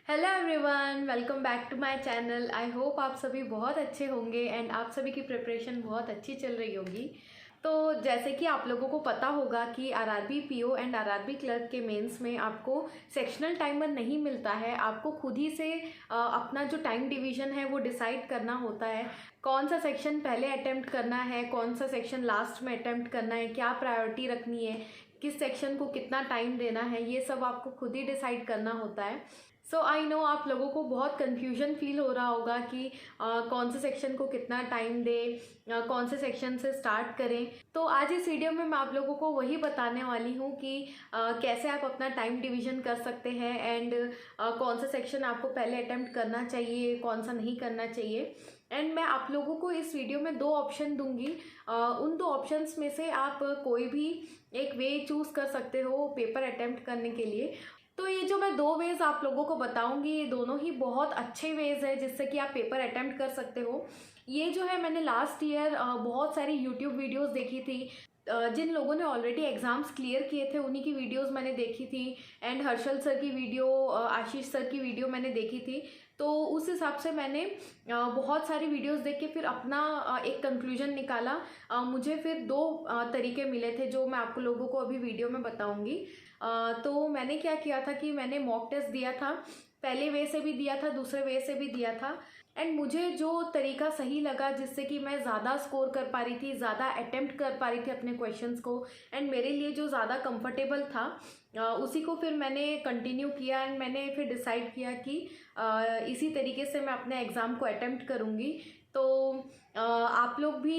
Hello everyone, welcome back to my channel. I hope आप सभी बहुत अच्छे होंगे एंड आप सभी की प्रिपरेशन बहुत अच्छी चल रही होगी। तो जैसे कि आप लोगों को पता होगा कि RRB PO and RRB clerk के मेंस में आपको सेक्शनल टाइमर नहीं मिलता है। आपको खुद ही से अपना जो टाइम डिवीजन है वो डिसाइड करना होता है। कौन सा सेक्शन पहले अटेम्प्ट करना है, कौन सा सेक्शन लास्ट में अटेम्प्ट करना है, क्या प्रायोरिटी रखनी है, किस सेक्शन को कितना टाइम देना है, ये सब आपको खुद ही डिसाइड करना होता है। सो आई नो आप लोगों को बहुत कन्फ्यूजन फील हो रहा होगा कि कौन से सेक्शन को कितना टाइम दे, कौन से सेक्शन से स्टार्ट करें। तो आज इस वीडियो में मैं आप लोगों को वही बताने वाली हूँ कि कैसे आप अपना टाइम डिवीजन कर सकते हैं एंड कौन सा सेक्शन आपको पहले अटेम्प्ट करना चाहिए, कौन सा नहीं करना चाहिए। एंड मैं आप लोगों को इस वीडियो में 2 ऑप्शन दूंगी। उन 2 ऑप्शंस में से आप कोई भी एक वे चूज़ कर सकते हो पेपर अटेम्प्ट करने के लिए। तो ये जो मैं 2 वेज आप लोगों को बताऊंगी, ये दोनों ही बहुत अच्छे वेज है जिससे कि आप पेपर अटेम्प्ट कर सकते हो। ये जो है मैंने लास्ट ईयर बहुत सारी यूट्यूब वीडियोस देखी थी। जिन लोगों ने ऑलरेडी एग्ज़ाम्स क्लियर किए थे उन्हीं की वीडियोस मैंने देखी थी एंड हर्षल सर की वीडियो, आशीष सर की वीडियो मैंने देखी थी। तो उस हिसाब से मैंने बहुत सारी वीडियोस देख के फिर अपना एक कंक्लूजन निकाला। मुझे फिर 2 तरीके मिले थे जो मैं आपको लोगों को अभी वीडियो में बताऊंगी। तो मैंने क्या किया था कि मैंने मॉक टेस्ट दिया था, पहले वे से भी दिया था, दूसरे वे से भी दिया था। एंड मुझे जो तरीका सही लगा जिससे कि मैं ज़्यादा स्कोर कर पा रही थी, ज़्यादा अटेम्प्ट कर पा रही थी अपने क्वेश्चंस को, एंड मेरे लिए जो ज़्यादा कंफर्टेबल था उसी को फिर मैंने कंटिन्यू किया। एंड मैंने फिर डिसाइड किया कि इसी तरीके से मैं अपने एग्ज़ाम को अटेम्प्ट करूँगी। तो आप लोग भी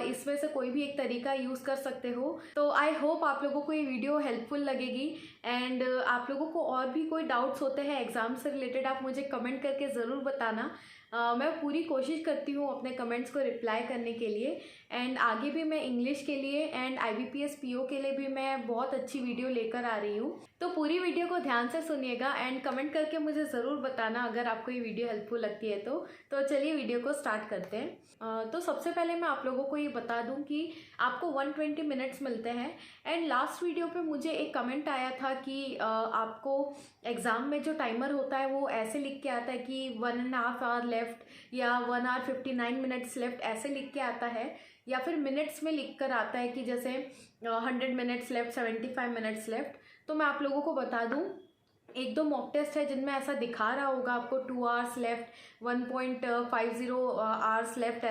इसमें से कोई भी एक तरीका यूज़ कर सकते हो। तो आई होप आप लोगों को ये वीडियो हेल्पफुल लगेगी। एंड आप लोगों को और भी कोई डाउट्स होते हैं एग्ज़ाम से रिलेटेड, आप मुझे कमेंट करके ज़रूर बताना। मैं पूरी कोशिश करती हूँ अपने कमेंट्स को रिप्लाई करने के लिए। एंड आगे भी मैं इंग्लिश के लिए एंड IBPS PO के लिए भी मैं बहुत अच्छी वीडियो लेकर आ रही हूँ। तो पूरी वीडियो को ध्यान से सुनिएगा एंड कमेंट करके मुझे ज़रूर बताना अगर आपको ये वीडियो हेल्पफुल लगती है तो चलिए वीडियो को स्टार्ट करते हैं। तो सबसे पहले मैं आप लोगों को ये बता दूं कि आपको 120 मिनट्स मिलते हैं। एंड लास्ट वीडियो पे मुझे एक कमेंट आया था कि आपको एग्ज़ाम में जो टाइमर होता है वो ऐसे लिख के आता है कि 1.5 आवर लेफ्ट या 1 आवर 59 मिनट्स लेफ्ट, ऐसे लिख के आता है, या फिर मिनट्स में लिख कर आता है कि जैसे 100 मिनट्स लेफ्ट, 75 मिनट्स लेफ्ट। तो मैं आप लोगों को बता दूं 1-2 मॉक टेस्ट है जिनमें ऐसा दिखा रहा होगा आपको 2 आवर्स लेफ्ट, 1.50 आवर्स लेफ्ट,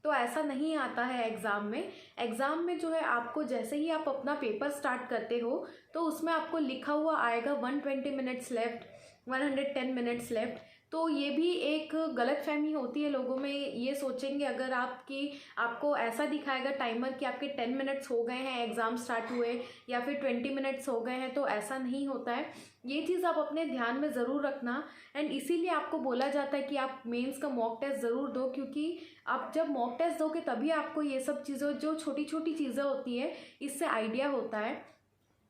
ऐसा नहीं आता है एग्ज़ाम में। एग्ज़ाम में जो है आपको जैसे ही आप अपना पेपर स्टार्ट करते हो तो उसमें आपको लिखा हुआ आएगा 120 मिनट्स लेफ्ट, 110 मिनट्स लेफ्ट। तो ये भी एक गलतफहमी होती है लोगों में, ये सोचेंगे अगर आपको ऐसा दिखाएगा टाइमर कि आपके 10 मिनट्स हो गए हैं एग्ज़ाम स्टार्ट हुए या फिर 20 मिनट्स हो गए हैं, तो ऐसा नहीं होता है। ये चीज़ आप अपने ध्यान में ज़रूर रखना। एंड इसीलिए आपको बोला जाता है कि आप मेंस का मॉक टेस्ट ज़रूर दो, क्योंकि आप जब मॉक टेस्ट दोगे तभी आपको ये सब चीज़ें, जो छोटी छोटी चीज़ें होती है, इससे आइडिया होता है।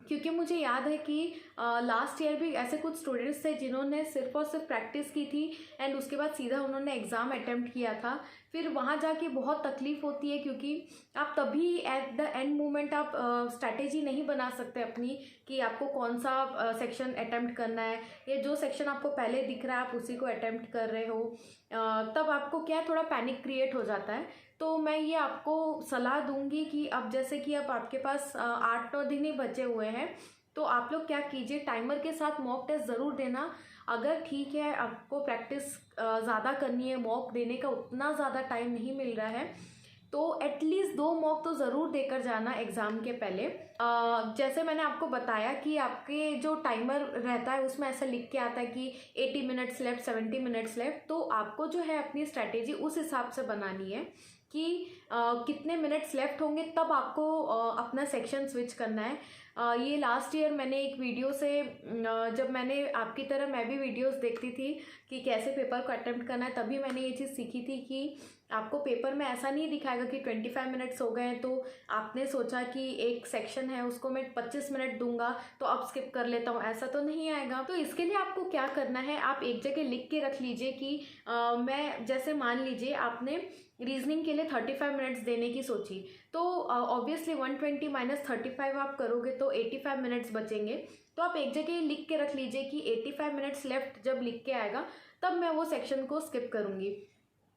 क्योंकि मुझे याद है कि लास्ट ईयर भी ऐसे कुछ स्टूडेंट्स थे जिन्होंने सिर्फ और सिर्फ प्रैक्टिस की थी एंड उसके बाद सीधा उन्होंने एग्ज़ाम अटेम्प्ट किया था। फिर वहाँ जाके बहुत तकलीफ़ होती है क्योंकि आप तभी एट द एंड मोमेंट आप स्ट्रैटेजी नहीं बना सकते अपनी कि आपको कौन सा सेक्शन अटेम्प्ट करना है, या जो सेक्शन आपको पहले दिख रहा है आप उसी को अटेम्प्ट कर रहे हो। तब आपको क्या, थोड़ा पैनिक क्रिएट हो जाता है। तो मैं ये आपको सलाह दूंगी कि अब जैसे कि अब आपके पास 8-9 दिन ही बचे हुए हैं, तो आप लोग क्या कीजिए, टाइमर के साथ मॉक टेस्ट ज़रूर देना। अगर ठीक है आपको प्रैक्टिस ज़्यादा करनी है, मॉक देने का उतना ज़्यादा टाइम नहीं मिल रहा है, तो एटलीस्ट 2 मॉक तो ज़रूर देकर जाना एग्ज़ाम के पहले। जैसे मैंने आपको बताया कि आपके जो टाइमर रहता है उसमें ऐसा लिख के आता है कि 80 मिनट्स लेफ्ट, 70 मिनट्स लेफ्ट। तो आपको जो है अपनी स्ट्रैटेजी उस हिसाब से बनानी है कि कितने मिनट्स लेफ्ट होंगे तब आपको अपना सेक्शन स्विच करना है। ये लास्ट ईयर मैंने एक वीडियो से, जब मैंने आपकी तरह मैं भी वीडियोस देखती थी कि कैसे पेपर को अटेम्प्ट करना है, तभी मैंने ये चीज़ सीखी थी कि आपको पेपर में ऐसा नहीं दिखाएगा कि 25 मिनट्स हो गए हैं तो आपने सोचा कि एक सेक्शन है उसको मैं 25 मिनट दूंगा तो अब स्किप कर लेता हूँ, ऐसा तो नहीं आएगा। तो इसके लिए आपको क्या करना है, आप एक जगह लिख के रख लीजिए कि मैं, जैसे मान लीजिए आपने रीजनिंग के लिए 35 मिनट्स देने की सोची, तो ऑब्वियसली 120 - 35 आप करोगे तो 85 मिनट्स बचेंगे। तो आप एक जगह लिख के रख लीजिए कि 85 मिनट्स लेफ्ट जब लिख के आएगा तब मैं वो सेक्शन को स्किप करूँगी।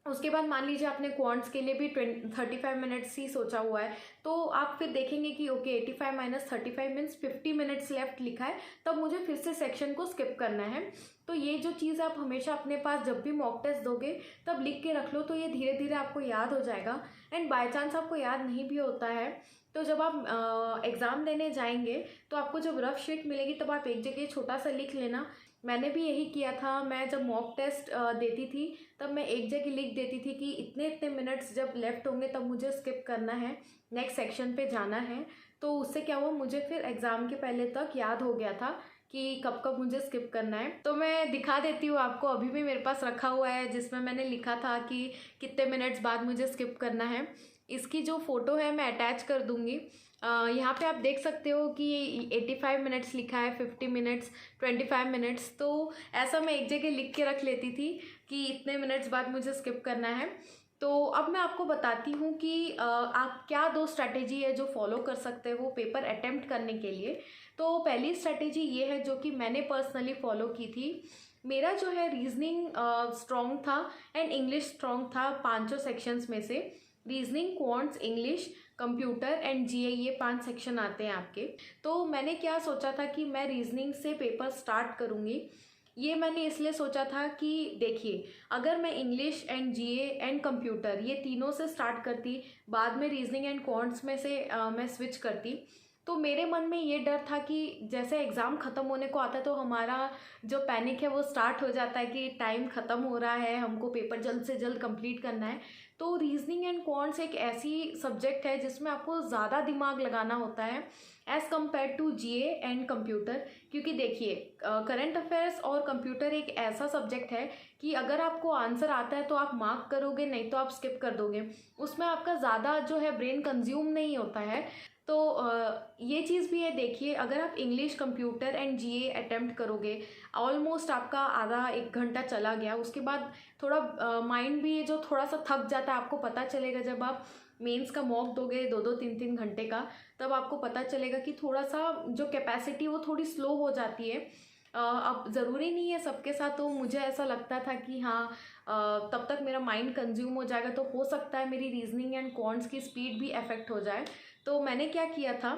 उसके बाद मान लीजिए आपने क्वांट्स के लिए भी 35 मिनट्स ही सोचा हुआ है, तो आप फिर देखेंगे कि okay 85 minus 35 means 50 minutes left लिखा है, तब मुझे फिर से सेक्शन को स्किप करना है। तो ये जो चीज़ आप हमेशा अपने पास जब भी मॉक टेस्ट दोगे तब लिख के रख लो, तो ये धीरे धीरे आपको याद हो जाएगा। एंड बाय चांस आपको याद नहीं भी होता है तो जब आप एग्ज़ाम देने जाएंगे तो आपको जब रफ शीट मिलेगी तब आप एक जगह छोटा सा लिख लेना। मैंने भी यही किया था। मैं जब मॉक टेस्ट देती थी तब मैं एक जगह लिख देती थी कि इतने इतने मिनट्स जब लेफ्ट होंगे तब मुझे स्किप करना है, नेक्स्ट सेक्शन पे जाना है। तो उससे क्या हुआ, मुझे फिर एग्ज़ाम के पहले तक याद हो गया था कि कब कब मुझे स्किप करना है। तो मैं दिखा देती हूँ आपको, अभी भी मेरे पास रखा हुआ है जिसमें मैंने लिखा था कि कितने मिनट्स बाद मुझे स्किप करना है। इसकी जो फ़ोटो है मैं अटैच कर दूँगी। यहाँ पे आप देख सकते हो कि 85 मिनट्स लिखा है, 50 मिनट्स, 25 मिनट्स। तो ऐसा मैं एक जगह लिख के रख लेती थी कि इतने मिनट्स बाद मुझे स्किप करना है। तो अब मैं आपको बताती हूँ कि आप क्या 2 स्ट्रैटेजी है जो फॉलो कर सकते हो पेपर अटेम्प्ट करने के लिए। तो पहली स्ट्रैटेजी ये है जो कि मैंने पर्सनली फॉलो की थी। मेरा जो है रीजनिंग स्ट्रॉन्ग था एंड इंग्लिश स्ट्रॉन्ग था पांचों सेक्शंस में से। Reasoning, quants, English, computer and GA, ये 5 सेक्शन आते हैं आपके। तो मैंने क्या सोचा था कि मैं रीजनिंग से पेपर स्टार्ट करूँगी। ये मैंने इसलिए सोचा था कि देखिए, अगर मैं English and GA and computer ये तीनों से स्टार्ट करती, बाद में रीजनिंग एंड क्वांट्स में से मैं स्विच करती, तो मेरे मन में ये डर था कि जैसे एग्ज़ाम ख़त्म होने को आता है तो हमारा जो पैनिक है वो स्टार्ट हो जाता है कि टाइम ख़त्म हो रहा है, हमको पेपर जल्द से जल्द कंप्लीट करना है। तो रीजनिंग एंड क्वांट्स एक ऐसी सब्जेक्ट है जिसमें आपको ज़्यादा दिमाग लगाना होता है एज़ कम्पेयर टू जीए एंड कंप्यूटर। क्योंकि देखिए, करंट अफेयर्स और कंप्यूटर एक ऐसा सब्जेक्ट है कि अगर आपको आंसर आता है तो आप मार्क करोगे, नहीं तो आप स्किप कर दोगे। उसमें आपका ज़्यादा जो है ब्रेन कंज्यूम नहीं होता है। तो ये चीज़ भी है। देखिए, अगर आप English, computer and GA attempt करोगे, ऑलमोस्ट आपका आधा 1 घंटा चला गया। उसके बाद थोड़ा माइंड भी जो थोड़ा सा थक जाता है, आपको पता चलेगा जब आप मेंस का मॉक दोगे 2-2, 3-3 घंटे का, तब आपको पता चलेगा कि थोड़ा सा जो कैपेसिटी वो थोड़ी स्लो हो जाती है। अब ज़रूरी नहीं है सबके साथ, तो मुझे ऐसा लगता था कि हाँ, तब तक मेरा माइंड कंज्यूम हो जाएगा, तो हो सकता है मेरी रीजनिंग एंड क्वांट्स की स्पीड भी अफेक्ट हो जाए। तो मैंने क्या किया था,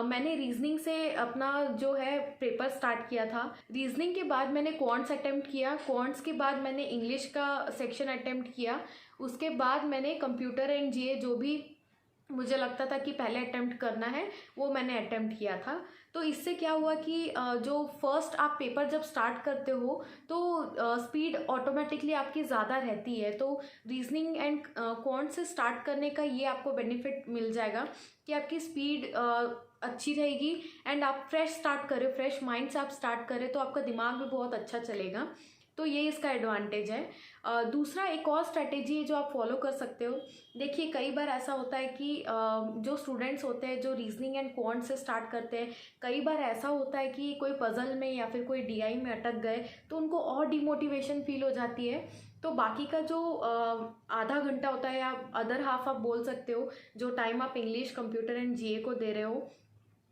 मैंने रीजनिंग से अपना जो है पेपर स्टार्ट किया था। रीजनिंग के बाद मैंने क्वांट्स अटेम्प्ट किया, क्वांट्स के बाद मैंने इंग्लिश का सेक्शन अटेम्प्ट किया, उसके बाद मैंने कंप्यूटर एंड जीए जो भी मुझे लगता था कि पहले अटेम्प्ट करना है वो मैंने अटेम्प्ट किया था। तो इससे क्या हुआ कि जो फर्स्ट आप पेपर जब स्टार्ट करते हो तो स्पीड ऑटोमेटिकली आपकी ज़्यादा रहती है। तो रीजनिंग एंड क्वांट से स्टार्ट करने का ये आपको बेनिफिट मिल जाएगा कि आपकी स्पीड अच्छी रहेगी एंड आप फ्रेश स्टार्ट करें, फ्रेश माइंड से आप स्टार्ट करें तो आपका दिमाग भी बहुत अच्छा चलेगा। तो ये इसका एडवांटेज है। दूसरा एक और स्ट्रैटेजी है जो आप फॉलो कर सकते हो। देखिए, कई बार ऐसा होता है कि जो स्टूडेंट्स होते हैं जो रीजनिंग एंड क्वांट से स्टार्ट करते हैं, कई बार ऐसा होता है कि कोई पजल में या फिर कोई डीआई में अटक गए तो उनको और डिमोटिवेशन फील हो जाती है। तो बाकी का जो आधा घंटा होता है या अदर हाफ आप बोल सकते हो, जो टाइम आप इंग्लिश, कंप्यूटर एंड जीए को दे रहे हो,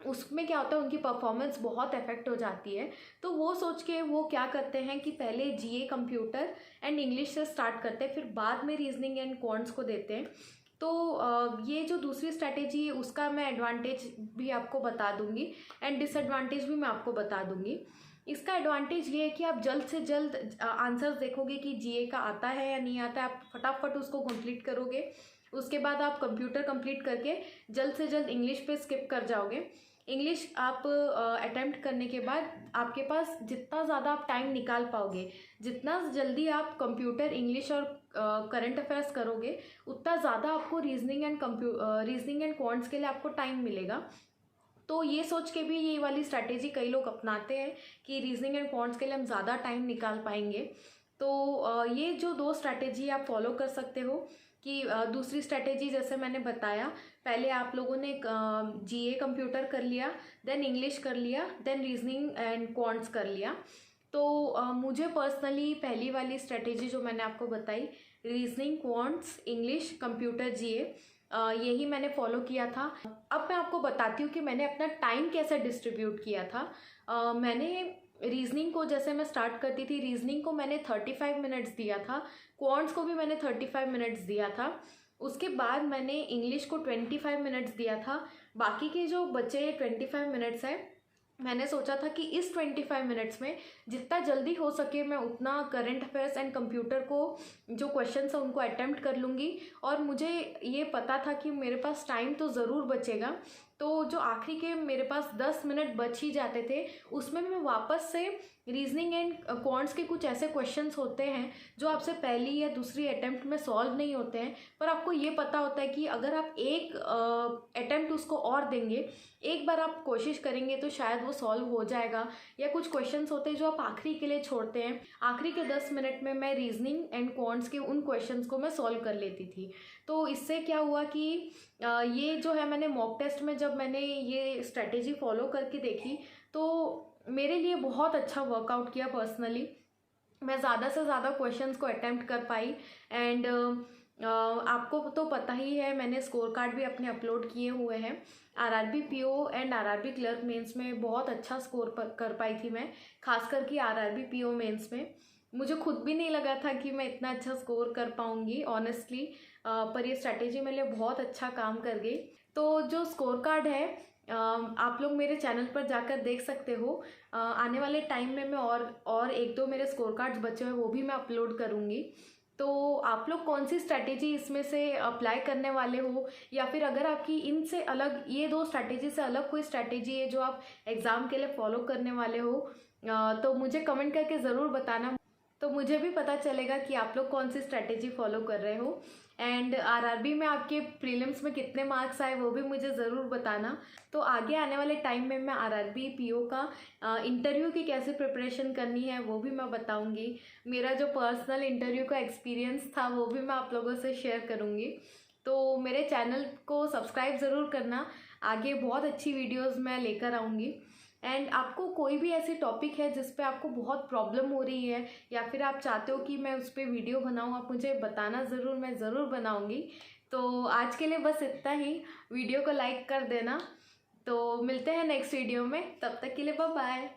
उसमें क्या होता है उनकी परफॉर्मेंस बहुत अफेक्ट हो जाती है। तो वो सोच के वो क्या करते हैं कि पहले जीए, कंप्यूटर एंड इंग्लिश से स्टार्ट करते हैं, फिर बाद में रीजनिंग एंड क्वांट्स को देते हैं। तो ये जो दूसरी स्ट्रैटेजी है उसका मैं एडवांटेज भी आपको बता दूंगी एंड डिसएडवांटेज भी मैं आपको बता दूंगी। इसका एडवांटेज ये है कि आप जल्द से जल्द आंसर्स देखोगे कि जीए का आता है या नहीं आता है, आप फटाफट उसको कंप्लीट करोगे। उसके बाद आप कंप्यूटर कंप्लीट करके जल्द से जल्द इंग्लिश पे स्किप कर जाओगे। इंग्लिश आप अटेम्प्ट करने के बाद आपके पास जितना ज़्यादा आप टाइम निकाल पाओगे, जितना जल्दी आप कंप्यूटर, इंग्लिश और करंट अफेयर्स करोगे, उतना ज़्यादा आपको रीजनिंग एंड क्वांट्स के लिए आपको टाइम मिलेगा। तो ये सोच के भी ये वाली स्ट्रैटेजी कई लोग अपनाते हैं कि रीजनिंग एंड क्वांट्स के लिए हम ज़्यादा टाइम निकाल पाएंगे। तो ये जो 2 स्ट्रैटेजी आप फॉलो कर सकते हो कि दूसरी स्ट्रैटेजी जैसे मैंने बताया, पहले आप लोगों ने जीए कंप्यूटर कर लिया, देन इंग्लिश कर लिया, देन रीजनिंग एंड क्वांट्स कर लिया। तो मुझे पर्सनली पहली वाली स्ट्रैटेजी जो मैंने आपको बताई, रीजनिंग, क्वांट्स, इंग्लिश, कंप्यूटर, जीए, यही मैंने फॉलो किया था। अब मैं आपको बताती हूँ कि मैंने अपना टाइम कैसे डिस्ट्रीब्यूट किया था। मैंने रीजनिंग को, जैसे मैं स्टार्ट करती थी, रीजनिंग को मैंने 35 मिनट्स दिया था, क्वांट्स को भी मैंने 35 मिनट्स दिया था। उसके बाद मैंने इंग्लिश को 25 मिनट्स दिया था। बाकी के जो बचे 25 मिनट्स हैं, मैंने सोचा था कि इस 25 मिनट्स में जितना जल्दी हो सके मैं उतना करंट अफेयर्स एंड कंप्यूटर को जो क्वेश्चंस हैं उनको अटेम्प्ट कर लूँगी। और मुझे ये पता था कि मेरे पास टाइम तो ज़रूर बचेगा, तो जो आखिरी के मेरे पास 10 मिनट बच ही जाते थे उसमें मैं वापस से रीजनिंग एंड क्वांट्स के कुछ ऐसे क्वेश्चंस होते हैं जो आपसे पहली या दूसरी अटेम्प्ट में सॉल्व नहीं होते हैं, पर आपको ये पता होता है कि अगर आप एक अटेम्प्ट उसको और देंगे, एक बार आप कोशिश करेंगे तो शायद वो सॉल्व हो जाएगा। या कुछ क्वेश्चंस होते हैं जो आप आखिरी के लिए छोड़ते हैं। आखिरी के 10 मिनट में मैं रीजनिंग एंड क्वांट्स के उन क्वेश्चंस को मैं सॉल्व कर लेती थी। तो इससे क्या हुआ कि ये जो है, मैंने मॉक टेस्ट में जब मैंने ये स्ट्रेटेजी फॉलो करके देखी तो मेरे लिए बहुत अच्छा वर्कआउट किया पर्सनली। मैं ज़्यादा से ज़्यादा क्वेश्चंस को अटेम्प्ट कर पाई। एंड आपको तो पता ही है, मैंने स्कोर कार्ड भी अपने अपलोड किए हुए हैं। RRB PO and RRB clerk mains में बहुत अच्छा स्कोर कर पाई थी मैं, खासकर कि आरआरबी पीओ मेंस में। मुझे खुद भी नहीं लगा था कि मैं इतना अच्छा स्कोर कर पाऊँगी ऑनेस्टली, पर ये स्ट्रैटेजी मेरे लिए बहुत अच्छा काम कर गई। तो जो स्कोर कार्ड है, आप लोग मेरे चैनल पर जाकर देख सकते हो। आने वाले टाइम में मैं और एक दो मेरे स्कोर कार्ड्स बचे हुए वो भी मैं अपलोड करूँगी। तो आप लोग कौन सी स्ट्रैटेजी इसमें से अप्लाई करने वाले हो, या फिर अगर आपकी इनसे अलग, ये दो स्ट्रैटेजी से अलग कोई स्ट्रैटेजी है जो आप एग्ज़ाम के लिए फॉलो करने वाले हो, तो मुझे कमेंट करके ज़रूर बताना, तो मुझे भी पता चलेगा कि आप लोग कौन सी स्ट्रैटेजी फॉलो कर रहे हो। एंड आरआरबी में आपके प्रीलिम्स में कितने मार्क्स आए वो भी मुझे ज़रूर बताना। तो आगे आने वाले टाइम में मैं आरआरबी पीओ का इंटरव्यू की कैसे प्रिपरेशन करनी है वो भी मैं बताऊंगी। मेरा जो पर्सनल इंटरव्यू का एक्सपीरियंस था वो भी मैं आप लोगों से शेयर करूंगी। तो मेरे चैनल को सब्सक्राइब ज़रूर करना, आगे बहुत अच्छी वीडियोज़ मैं लेकर आऊँगी। एंड आपको कोई भी ऐसी टॉपिक है जिस पे आपको बहुत प्रॉब्लम हो रही है, या फिर आप चाहते हो कि मैं उस पर वीडियो बनाऊँ, आप मुझे बताना ज़रूर, मैं ज़रूर बनाऊँगी। तो आज के लिए बस इतना ही, वीडियो को लाइक कर देना। तो मिलते हैं नेक्स्ट वीडियो में, तब तक के लिए बाय बाय।